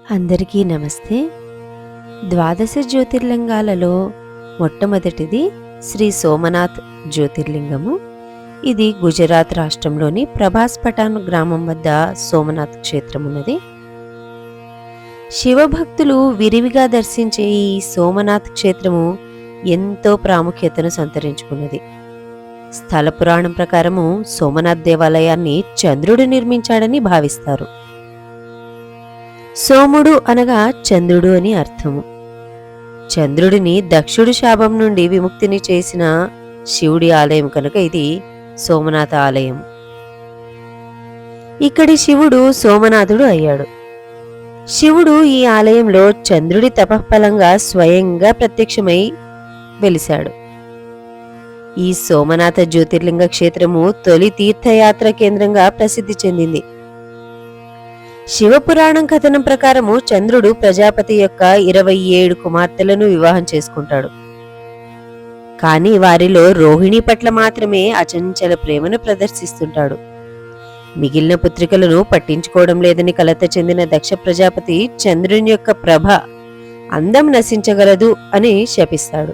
అందరికీ నమస్తే. ద్వాదశ జ్యోతిర్లింగాలలో మొట్టమొదటిది శ్రీ సోమనాథ్ జ్యోతిర్లింగము. ఇది గుజరాత్ రాష్ట్రంలోని ప్రభాస్ పఠాన్ గ్రామం వద్ద సోమనాథ్ క్షేత్రం ఉన్నది. శివభక్తులు విరివిగా దర్శించే ఈ సోమనాథ్ క్షేత్రము ఎంతో ప్రాముఖ్యతను సంతరించుకున్నది. స్థల పురాణం ప్రకారము సోమనాథ్ దేవాలయాన్ని చంద్రుడు నిర్మించాడని భావిస్తారు. సోముడు అనగా చంద్రుడు అని అర్థము. చంద్రుడిని దక్షుడి శాపం నుండి విముక్తిని చేసిన శివుడి ఆలయం కనుక ఇది సోమనాథ ఆలయం. ఇక్కడి శివుడు సోమనాథుడు అయ్యాడు. శివుడు ఈ ఆలయంలో చంద్రుడి తపఫలంగా స్వయంగా ప్రత్యక్షమై వెలిశాడు. ఈ సోమనాథ జ్యోతిర్లింగ క్షేత్రము తొలి తీర్థయాత్ర కేంద్రంగా ప్రసిద్ధి చెందింది. శివపురాణం కథనం ప్రకారము చంద్రుడు ప్రజాపతి యొక్క 27 కుమార్తెలను వివాహం చేసుకుంటాడు. కాని వారిలో రోహిణి పట్ల మాత్రమే అచంచల ప్రేమను ప్రదర్శిస్తుంటాడు. మిగిలిన పుత్రికలను పట్టించుకోవడం లేదని కలత చెందిన దక్ష ప్రజాపతి చంద్రుని యొక్క ప్రభ అందం నశించగలదు అని శపిస్తాడు.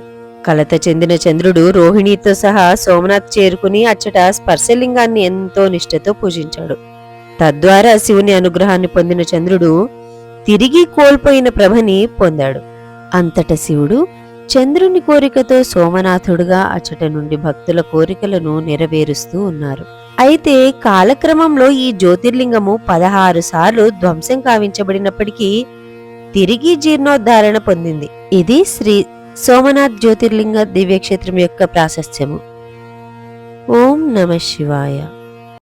కలత చెందిన చంద్రుడు రోహిణితో సహా సోమనాథ్ చేరుకుని అచ్చట స్పర్శలింగాన్ని ఎంతో నిష్ఠతో పూజించాడు. తద్వారా శివుని అనుగ్రహాన్ని పొందిన చంద్రుడు తిరిగి కోల్పోయిన ప్రభని పొందాడు. అంతట శివుడు చంద్రుని కోరికతో సోమనాథుడుగా అచ్చట నుండి భక్తుల కోరికలను నెరవేరుస్తూ ఉన్నారు. అయితే కాలక్రమంలో ఈ జ్యోతిర్లింగము 16 సార్లు ధ్వంసం కావించబడినప్పటికీ తిరిగి జీర్ణోద్ధారణ పొందింది. ఇది శ్రీ సోమనాథ్ జ్యోతిర్లింగ దివ్యక్షేత్రం యొక్క ప్రాశస్త్యము. ఓం నమః శివాయ.